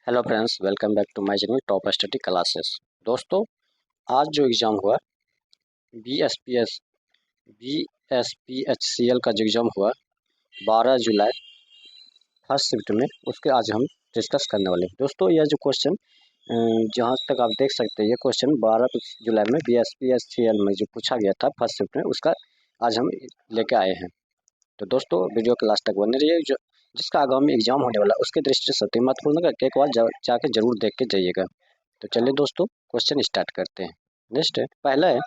Hello friends, welcome back to my channel top study classes. दोस्तों, आज जो exam हुआ बीएसपीएस बीएसपीएचसीएल का जो एग्ज़ाम हुआ 12 जुलाई फर्स्ट शिफ्ट में, उसके आज हम डिस्कस करने वाले हैं। दोस्तों, यह जो क्वेश्चन जहाँ तक आप देख सकते हैं, ये क्वेश्चन 12 जुलाई में बीएसपीएचसीएल में जो पूछा गया था फर्स्ट शिफ्ट में, उसका आज हम लेके आए हैं। तो दोस्तों, वीडियो के लास्ट तक बने रहिए। जो जिसका आगामी एग्जाम होने वाला है उसके दृष्टि से अति महत्वपूर्ण है कि एक बार जाके जरूर देख के जाइएगा। तो चलिए दोस्तों, क्वेश्चन स्टार्ट करते हैं। नेक्स्ट है, पहला है,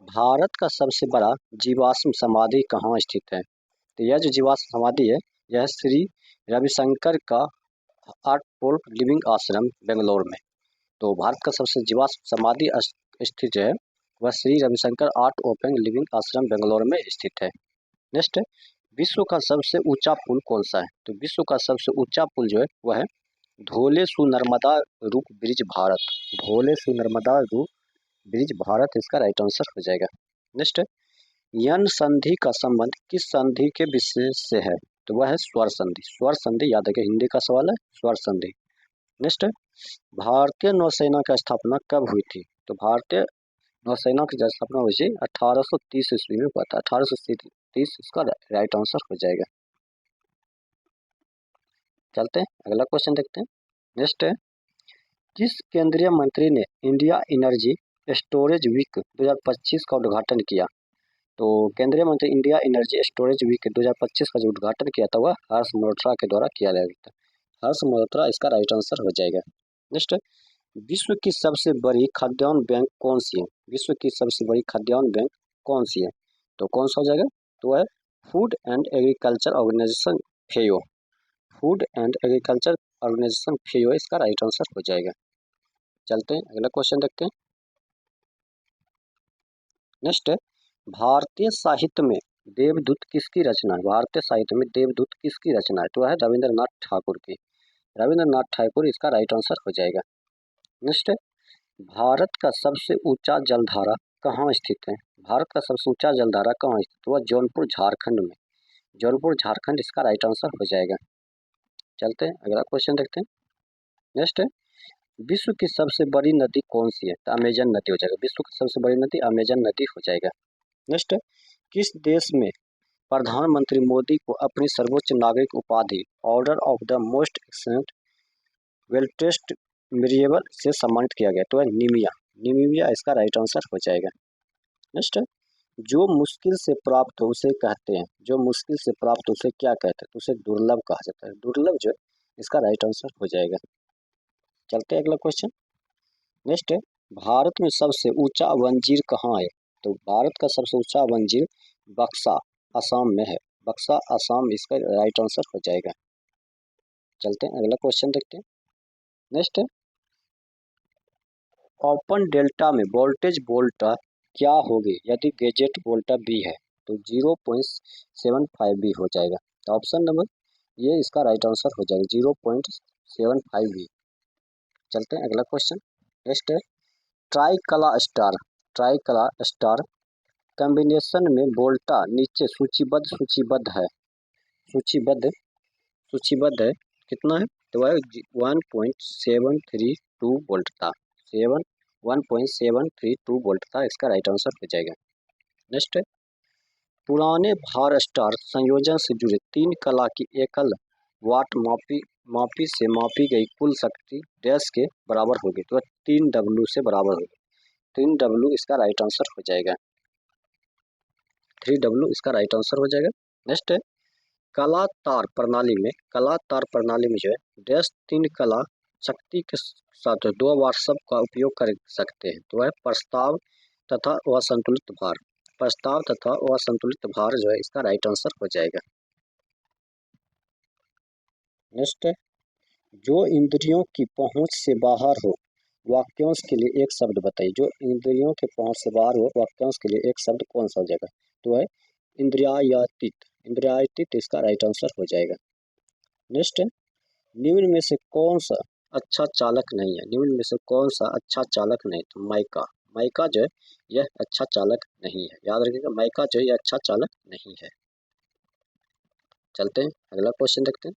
भारत का सबसे बड़ा जीवाश्म समाधि कहाँ स्थित है? तो यह जो जीवाश्म समाधि है, यह श्री रविशंकर का आर्ट पोल लिविंग आश्रम बेंगलोर में। तो भारत का सबसे जीवाश्म समाधि स्थित जो है वह Shri Ravishankar art open living आश्रम बेंगलोर में स्थित है। नेक्स्ट है, विश्व का सबसे ऊंचा पुल कौन सा है? तो विश्व का सबसे ऊंचा पुल जो है वह है धोलेसु नर्मदा रूप ब्रिज भारत। धोलेसु नर्मदा रूप ब्रिज भारत इसका राइट आंसर हो जाएगा। नेक्स्ट है, यन संधि का संबंध किस संधि के विशेष से है? तो वह है स्वर संधि। स्वर संधि याद रखिए, हिंदी का सवाल है, स्वर संधि। नेक्स्ट है, भारतीय नौसेना की स्थापना कब हुई थी? तो भारतीय नौसेना की जो स्थापना हुई थी 1830 ईस्वी में हुआ था। 1830 इसका राइट आंसर हो जाएगा। चलते हैं अगला क्वेश्चन देखते हैं। नेक्स्ट है, किस केंद्रीय मंत्री ने इंडिया एनर्जी स्टोरेज वीक 2025 का उद्घाटन किया? तो केंद्रीय मंत्री इंडिया एनर्जी स्टोरेज वीक 2025 का जो उद्घाटन किया था वह हर्ष मल्होत्रा के द्वारा किया गया था। हर्ष मल्होत्रा इसका राइट आंसर हो जाएगा। नेक्स्ट है, विश्व की सबसे बड़ी खाद्यान्न बैंक कौन सी है? विश्व की सबसे बड़ी खाद्यान्न बैंक कौन सी है? तो कौन सा हो जाएगा? तो है food and agriculture organization FAO. Food and agriculture organization FAO इसका राइट आंसर हो जाएगा। चलते हैं अगला क्वेश्चन देखते हैं। नेक्स्ट है, भारतीय साहित्य में देवदूत किसकी रचना है? भारतीय साहित्य में देवदूत किसकी रचना है? तो है रविंद्रनाथ ठाकुर की। रविंद्रनाथ ठाकुर इसका राइट आंसर हो जाएगा। नेक्स्ट है, भारत का सबसे ऊंचा जलधारा कहाँ स्थित है? भारत का सबसे ऊंचा जलधारा कहाँ स्थित है? वह जौनपुर झारखंड में। जौनपुर झारखंड इसका राइट आंसर हो जाएगा। चलते हैं अगला क्वेश्चन देखते हैं। नेक्स्ट है, विश्व की सबसे बड़ी नदी कौन सी है? तो अमेजन नदी हो जाएगा। विश्व की सबसे बड़ी नदी अमेजन नदी हो जाएगा। नेक्स्ट है, किस देश में प्रधानमंत्री मोदी को अपनी सर्वोच्च नागरिक उपाधि order of the most excellent welwitschia mirabilis से सम्मानित किया गया? तो है नीमिया। नीमिया इसका राइट आंसर हो जाएगा। नेक्स्ट है, जो मुश्किल से प्राप्त हो उसे कहते हैं। जो मुश्किल से प्राप्त हो उसे क्या कहते हैं? तो उसे दुर्लभ कहा जाता है। दुर्लभ जो है इसका राइट आंसर हो जाएगा। चलते हैं अगला क्वेश्चन। नेक्स्ट है, भारत में सबसे ऊंचा वनजीर कहाँ है? तो भारत का सबसे ऊंचा वनजीर बक्सा असम में है। बक्सा असम इसका राइट आंसर हो जाएगा। चलते हैं अगला क्वेश्चन देखते हैं। नेक्स्ट है, ओपन डेल्टा में वोल्टेज वोल्टा क्या होगी यदि गैजेट वोल्टा बी है? तो 0.75 बी हो जाएगा। तो ऑप्शन नंबर ये इसका राइट आंसर हो जाएगा, 0.75 बी। चलते हैं अगला क्वेश्चन। नेक्स्ट है, ट्राइकला स्टार। ट्राइकला स्टार कॉम्बिनेशन में वोल्टा नीचे सूचीबद्ध है। सूचीबद्ध सूचीबद्ध है कितना है? तो वह 1.732 वोल्ट था। 1.732 वोल्ट था, इसका राइट आंसर हो जाएगा। नेक्स्ट है, पुराने भार स्टार संयोजन से जुड़े 3 कला की एकल वाट मापी से मापी गई कुल शक्ति डैश के बराबर होगी। तो 3W से बराबर होगी। 3W इसका राइट आंसर हो जाएगा। 3W इसका राइट आंसर हो जाएगा। नेक्स्ट है, कला तार प्रणाली में जो है डैश 3 कला शक्ति के साथ 2 व्हाट्सएप का उपयोग कर सकते हैं। तो है प्रस्ताव तथा असंतुलित भार। प्रस्ताव तथा असंतुलित भार जो है इसका राइट आंसर हो जाएगा। नेक्स्ट है, जो इंद्रियों की पहुंच से बाहर हो वाक्यांश के लिए एक शब्द बताइए। जो इंद्रियों के पहुंच से बाहर हो वाक्यांश के लिए एक शब्द कौन सा हो जाएगा? तो है इंद्रियातीत। इंद्रियातीत इसका राइट आंसर हो जाएगा। नेक्स्ट है, निम्न में से कौन सा अच्छा चालक नहीं है? निम्न में से कौन सा अच्छा चालक नहीं? तो माइका। माइका जो है यह अच्छा चालक नहीं है। याद रखिएगा, माइका जो है यह अच्छा चालक नहीं है। चलते हैं अगला क्वेश्चन देखते हैं।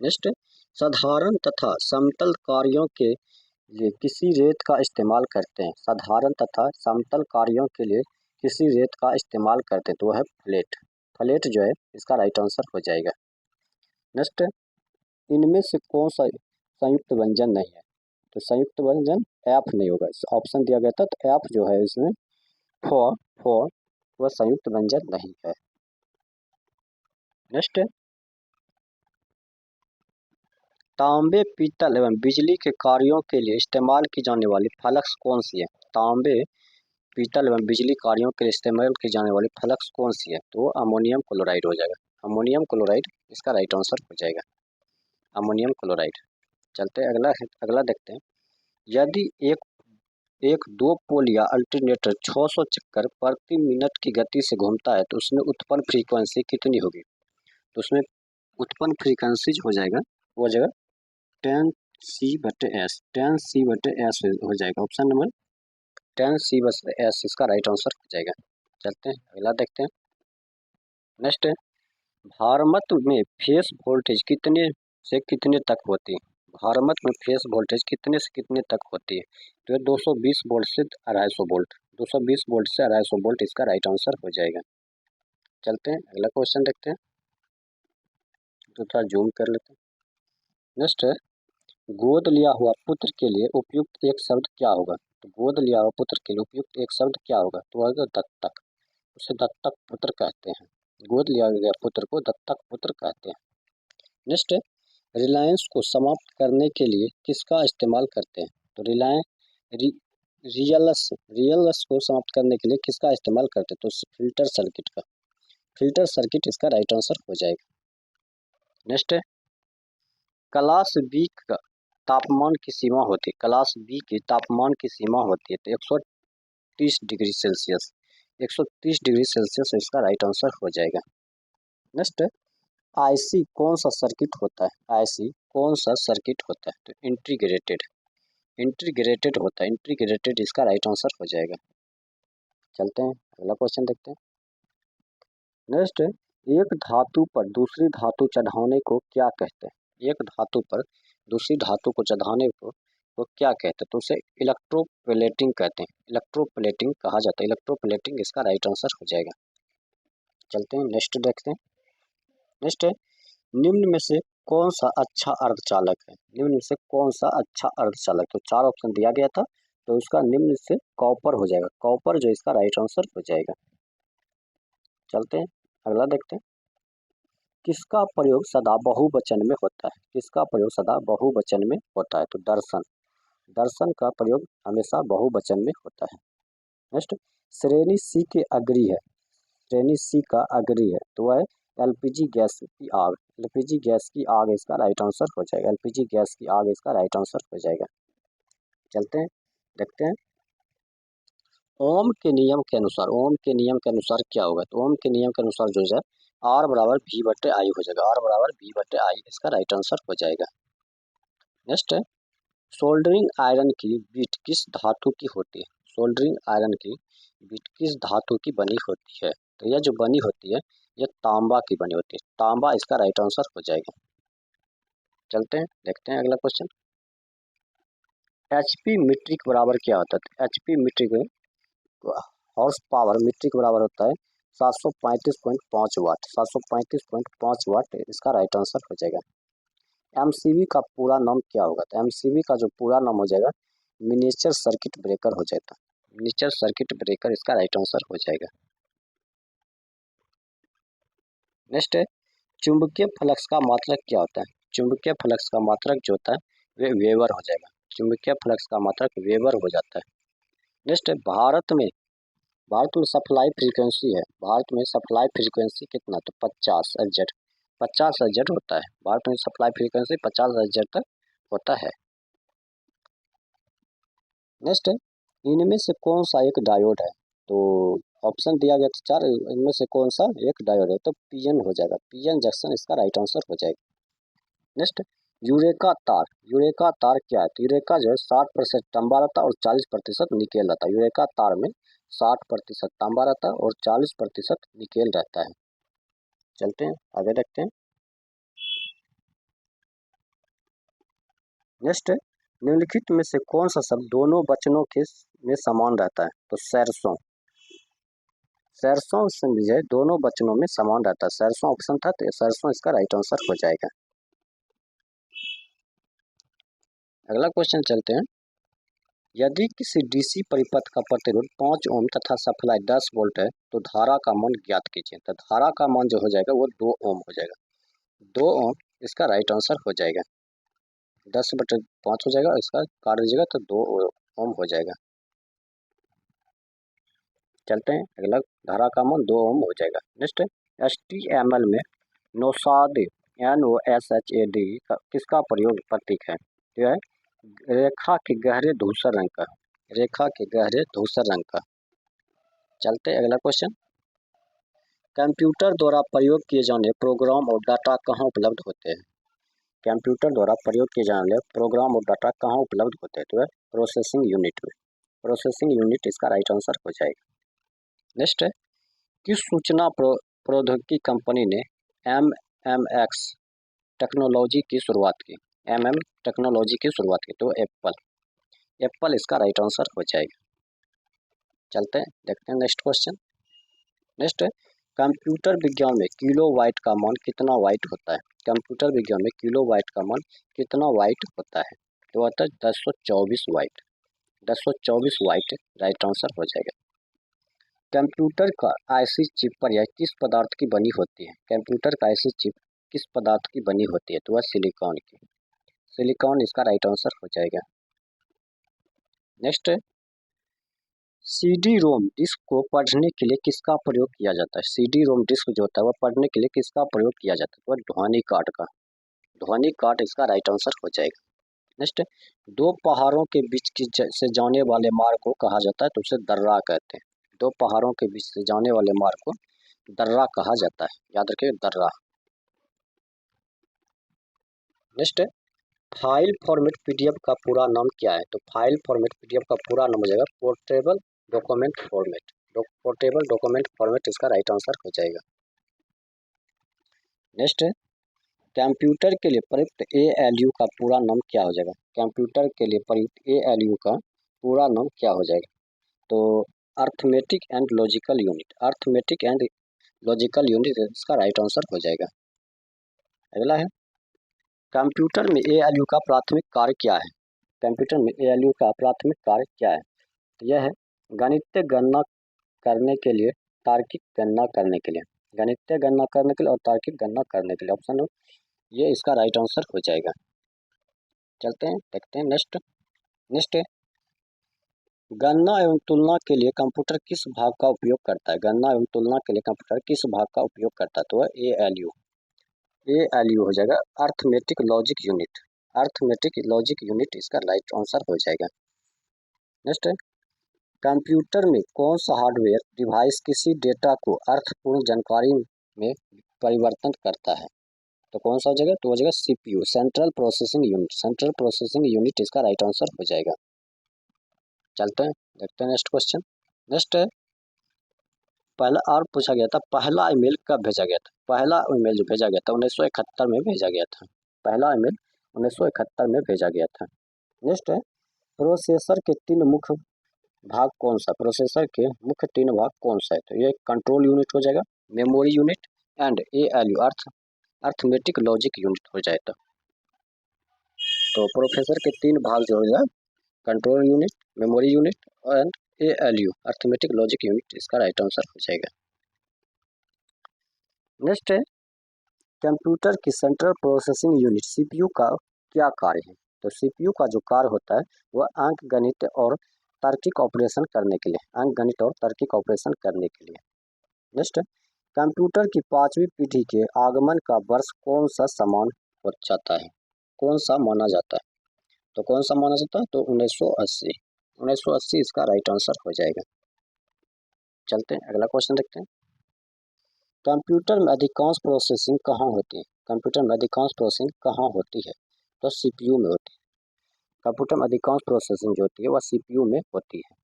नेक्स्ट, साधारण तथा समतल कार्यों के लिए किसी रेत का इस्तेमाल करते हैं। साधारण तथा समतल कार्यों के लिए किसी रेत का इस्तेमाल करते हैं तो वह है फ्लेट। फ्लेट जो है इसका राइट आंसर हो जाएगा। नेक्स्ट, इनमें से कौन सा संयुक्त व्यंजन नहीं है? तो संयुक्त व्यंजन एफ नहीं होगा। ऑप्शन दिया गया था तो एफ जो है इसमें फॉर वह संयुक्त व्यंजन नहीं है। नेक्स्ट, तांबे, पीतल एवं बिजली के कार्यों के लिए इस्तेमाल की जाने वाली फ्लक्स कौन सी है? तांबे, पीतल एवं बिजली कार्यों के लिए इस्तेमाल की जाने वाली फ्लक्स कौन सी है? तो अमोनियम क्लोराइड हो जाएगा। अमोनियम क्लोराइड इसका राइट आंसर हो जाएगा। Ammonium chloride. चलते अगला अगला देखते हैं। यदि एक एक दो पोल या अल्टरनेटर 600 चक्कर प्रति मिनट की गति से घूमता है तो उसमें उत्पन्न फ्रीक्वेंसी कितनी होगी? तो उसमें उत्पन्न फ्रीक्वेंसी हो जाएगा वो जगह 10c/s 10c/s हो जाएगा। ऑप्शन नंबर 10c/s इसका राइट आंसर हो जाएगा। चलते हैं अगला देखते हैं। नेक्स्ट है, भारमत में फेस वोल्टेज कितने से कितने तक होती है? भारमत में फेस वोल्टेज कितने से कितने तक होती है? तो 220 वोल्ट से 250 वोल्ट। 220 वोल्ट से 250 वोल्ट इसका राइट आंसर हो जाएगा। चलते हैं अगला क्वेश्चन देखते हैं। तो थोड़ा जूम कर लेते हैं। नेक्स्ट है, गोद लिया हुआ पुत्र के लिए उपयुक्त एक शब्द क्या होगा? तो गोद लिया हुआ पुत्र के लिए उपयुक्त एक शब्द क्या होगा? तो होगा दत्तक। उसे दत्तक पुत्र कहते हैं। गोद लिया गया पुत्र को दत्तक पुत्र कहते हैं। नेक्स्ट है, रिलायंस को समाप्त करने के लिए किसका इस्तेमाल करते हैं? तो रियलस को समाप्त करने के लिए किसका इस्तेमाल करते हैं? तो फिल्टर सर्किट का। फिल्टर सर्किट इसका राइट आंसर हो जाएगा। नेक्स्ट है, क्लास बी का तापमान की सीमा होती है। क्लास बी की तापमान की सीमा होती है तो 130 डिग्री सेल्सियस। 130 डिग्री सेल्सियस इसका राइट आंसर हो जाएगा। नेक्स्ट, आईसी कौन सा सर्किट होता है? आईसी कौन सा सर्किट होता है? तो इंटीग्रेटेड। इंटीग्रेटेड होता है। इंटीग्रेटेड इसका राइट आंसर हो जाएगा। चलते हैं अगला क्वेश्चन देखते हैं। नेक्स्ट, एक धातु पर दूसरी धातु चढ़ाने को क्या कहते हैं? एक धातु पर दूसरी धातु को चढ़ाने को तो क्या कहते हैं? तो उसे इलेक्ट्रोप्लेटिंग कहते हैं। इलेक्ट्रोप्लेटिंग कहा जाता है। इलेक्ट्रोप्लेटिंग इसका राइट आंसर हो जाएगा। चलते हैं नेक्स्ट देखते हैं। नेक्स्ट है, निम्न में से कौन सा अच्छा अर्धचालक है? निम्न में से कौन सा अच्छा अर्धचालक? तो 4 ऑप्शन दिया गया था तो इसका निम्न से कॉपर हो जाएगा। कॉपर जो इसका राइट आंसर हो जाएगा। चलते हैं अगला देखते हैं। किसका प्रयोग सदा बहुवचन में होता है? किसका प्रयोग सदा बहुवचन में होता है? तो दर्शन। दर्शन का प्रयोग हमेशा बहुवचन में होता है। नेक्स्ट, श्रेणी सी के अग्री है। श्रेणी सी का अग्री है तो वह एलपीजी गैस की आग। एलपीजी गैस की आग इसका राइट आंसर हो जाएगा। एलपीजी गैस की आग इसका राइट आंसर हो जाएगा। चलते हैं देखते हैं। ओम के नियम के अनुसार, ओम के नियम के अनुसार क्या होगा? तो ओम के नियम के अनुसार जो है आर बराबर वी बटे आई हो जाएगा। आर बराबर वी बटे आई इसका राइट आंसर हो जाएगा। नेक्स्ट है, सोल्डरिंग आयरन की बीट किस धातु की होती है? सोल्डरिंग आयरन की बीट किस धातु की बनी होती है? तो यह जो बनी होती है यह तांबा की बनी होती है। तांबा इसका राइट आंसर हो जाएगा। चलते हैं देखते हैं अगला क्वेश्चन। एचपी मीट्रिक बराबर क्या होता है? HP metric horse power metric बराबर होता है 735.5 वाट। 735.5 वाट इसका राइट आंसर हो जाएगा। एमसीबी का पूरा नाम क्या होगा? तो एमसीबी का जो पूरा नाम हो जाएगा मिनिएचर सर्किट ब्रेकर हो जाता है। मिनिएचर सर्किट ब्रेकर इसका राइट आंसर हो जाएगा। नेक्स्ट है, चुंबकीय फ्लक्स का मात्रक क्या होता है? चुंबकीय फ्लक्स का मात्रक जो होता है वे वेबर हो जाएगा। चुंबकीय फ्लक्स का मात्रक वेबर हो जाता है। नेक्स्ट है, भारत में सप्लाई फ्रीक्वेंसी है। भारत में सप्लाई फ्रीक्वेंसी कितना? तो 50 हर्ट्ज। 50 हर्ट्ज होता है। भारत में सप्लाई फ्रीक्वेंसी 50 हर्ट्ज तक होता है। नेक्स्ट है, इनमें से कौन सा एक डायोड है? तो ऑप्शन दिया गया था 4, इनमें से कौन सा एक डायोड है? तो पीएन हो जाएगा। पीएन जंक्शन इसका राइट आंसर हो जाएगा। नेक्स्ट, यूरेका तार। यूरेका तार क्या है? तो यूरेका जो है 60% तांबा रहता है और 40% निकेल रहता है। यूरेका तार में 60% तांबा रहता है और 40% निकेल रहता है। चलते हैं आगे देखते हैं। नेक्स्ट है, निम्नलिखित में से कौन सा शब्द दोनों वचनों के में समान रहता है? तो सरसों। सरसों से जो है दोनों वचनों में समान रहता है। सरसों ऑप्शन था, तो सरसों इसका राइट आंसर हो जाएगा। अगला क्वेश्चन चलते हैं। यदि किसी डीसी परिपथ का प्रतिरोध 5 ओम तथा सप्लाई 10 वोल्ट है तो धारा का मान ज्ञात कीजिए। तो धारा का मान जो हो जाएगा वो 2 ओम हो जाएगा। 2 ओम इसका राइट आंसर हो जाएगा। 10/5 हो जाएगा, इसका काट दीजिएगा तो 2 ओम हो जाएगा। चलते हैं अगला, धारा का मान 2 ओम हो जाएगा। नेक्स्ट, HTML में नौसाद NOSHAD किसका प्रयोग प्रतीक है? जो है रेखा के गहरे धूसर रंग का। रेखा के गहरे धूसर रंग का। चलते हैं अगला क्वेश्चन। कंप्यूटर द्वारा प्रयोग किए जाने प्रोग्राम और डाटा कहाँ उपलब्ध होते हैं? कंप्यूटर द्वारा प्रयोग किए जाने वाले प्रोग्राम और डाटा कहाँ उपलब्ध होते हैं? तो है प्रोसेसिंग यूनिट में। प्रोसेसिंग यूनिट इसका राइट आंसर हो जाएगा। नेक्स्ट है, किस सूचना प्रौद्योगिकी कंपनी ने MMX टेक्नोलॉजी की शुरुआत की? टेक्नोलॉजी की शुरुआत की, तो एप्पल इसका राइट आंसर हो जाएगा। चलते हैं देखते हैं नेक्स्ट क्वेश्चन। नेक्स्ट है, कंप्यूटर विज्ञान में किलोबाइट का मान कितना बाइट होता है? कंप्यूटर विज्ञान में किलोबाइट का मान कितना बाइट होता है? तो आता है 1024 बाइट। 1024 बाइट राइट आंसर हो जाएगा। कंप्यूटर का आईसी चिप पर यह किस पदार्थ की बनी होती है? कंप्यूटर का आईसी चिप किस पदार्थ की बनी होती है? तो वह सिलिकॉन की। सिलिकॉन इसका राइट आंसर हो जाएगा। नेक्स्ट है, सीडी रोम डिस्क को पढ़ने के लिए किसका प्रयोग किया जाता है? सीडी रोम डिस्क जो होता है वह पढ़ने के लिए किसका प्रयोग किया जाता है? वह ध्वनि कार्ड का। ध्वनि कार्ड इसका राइट आंसर हो जाएगा। नेक्स्ट, दो पहाड़ों के बीच की से जाने वाले मार्ग को कहा जाता है, तो उसे दर्रा कहते हैं। दो पहाड़ों के बीच से जाने वाले मार्ग को दर्रा कहा जाता है, याद रखिए दर्रा। नेक्स्ट है, फाइल फॉर्मेट पीडीएफ का पूरा नाम क्या है? तो फाइल फॉर्मेट पीडीएफ का पूरा नाम हो जाएगा portable document format. Portable document format इसका राइट आंसर हो जाएगा। नेक्स्ट है, कंप्यूटर के लिए प्रयुक्त ALU का पूरा नाम क्या हो जाएगा? कंप्यूटर के लिए प्रयुक्त ALU का पूरा नाम क्या हो जाएगा? तो arithmetic and logical unit. Arithmetic and logical unit इसका राइट आंसर हो जाएगा। अगला है, कंप्यूटर में ALU का प्राथमिक कार्य क्या है? कंप्यूटर में ALU का प्राथमिक कार्य क्या है? तो यह है गणितीय गणना करने के लिए, तार्किक गणना करने के लिए। गणितीय गणना करने के लिए और तार्किक गणना करने के लिए, ऑप्शन हो ये इसका राइट आंसर हो जाएगा। चलते हैं देखते हैं नेक्स्ट। नेक्स्ट है, गणना एवं तुलना के लिए कंप्यूटर किस भाग का उपयोग करता है? गणना एवं तुलना के लिए कंप्यूटर किस भाग का उपयोग करता है? तो वह ALU हो जाएगा arithmetic logic unit. Arithmetic logic unit इसका राइट आंसर हो जाएगा। नेक्स्ट है, कंप्यूटर में कौन सा हार्डवेयर डिवाइस किसी डेटा को अर्थपूर्ण जानकारी में परिवर्तन करता है? तो कौन सा हो जाएगा? तो हो जाएगा CPU, central processing unit. Central processing unit इसका राइट आंसर हो जाएगा। चलते हैं देखते हैं नेक्स्ट क्वेश्चन। नेक्स्ट है, पहला और पूछा गया था पहला ईमेल कब भेजा गया था? पहला ईमेल जो भेजा गया था 1971 में भेजा गया था। पहला ईमेल 1971 में भेजा गया था। नेक्स्ट है, प्रोसेसर के 3 मुख्य भाग कौन सा? प्रोसेसर के मुख्य 3 भाग कौन सा है? तो ये कंट्रोल यूनिट हो जाएगा, memory unit and ALU arithmetic logic unit हो जाएगा। तो प्रोसेसर के 3 भाग जो हो जाए control unit, memory unit and ALU arithmetic logic unit इसका राइट आंसर हो जाएगा। नेक्स्ट है, कंप्यूटर की सेंट्रल प्रोसेसिंग यूनिट CPU का क्या कार्य है? तो CPU का जो कार्य होता है वह अंकगणित और तार्किक ऑपरेशन करने के लिए, अंकगणित और तार्किक ऑपरेशन करने के लिए। नेक्स्ट, कंप्यूटर की 5वीं पीढ़ी के आगमन का वर्ष कौन सा समान हो जाता है? कौन सा माना जाता है? तो कौन सा माना जाता है? तो 1980। 1980 इसका राइट आंसर हो जाएगा। चलते हैं अगला क्वेश्चन देखते हैं। कंप्यूटर में अधिकांश प्रोसेसिंग कहाँ होती है? कंप्यूटर में अधिकांश प्रोसेसिंग कहाँ होती है? तो CPU में होती है। कंप्यूटर में अधिकांश प्रोसेसिंग जो होती है वह CPU में होती है।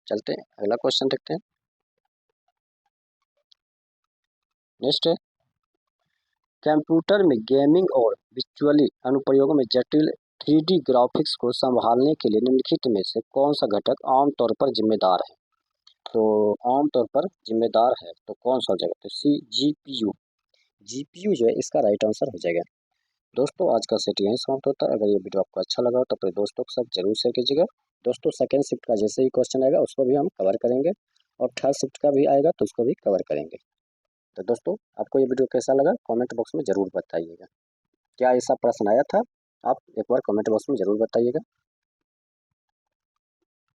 चलते हैं अगला क्वेश्चन देखते हैं। नेक्स्ट है, कंप्यूटर में गेमिंग और विजुअली अनुप्रयोगों में जटिल 3D ग्राफिक्स को संभालने के लिए निम्नलिखित में से कौन सा घटक आमतौर पर जिम्मेदार है? तो आमतौर पर जिम्मेदार है तो कौन सा हो जाएगा? तो सी जीपीयू। जीपीयू जो है इसका राइट आंसर हो जाएगा। दोस्तों आज का सेट यहीं समाप्त होता है। अगर ये वीडियो आपको अच्छा लगा हो तो अपने दोस्तों के साथ जरूर शेयर कीजिएगा। दोस्तों सेकंड शिफ्ट का जैसे ही क्वेश्चन आएगा उसको भी हम कवर करेंगे और थर्ड शिफ्ट का भी आएगा तो उसको भी कवर करेंगे। तो दोस्तों आपको ये वीडियो कैसा लगा कमेंट बॉक्स में ज़रूर बताइएगा। क्या ऐसा प्रश्न आया था? आप एक बार कमेंट बॉक्स में ज़रूर बताइएगा।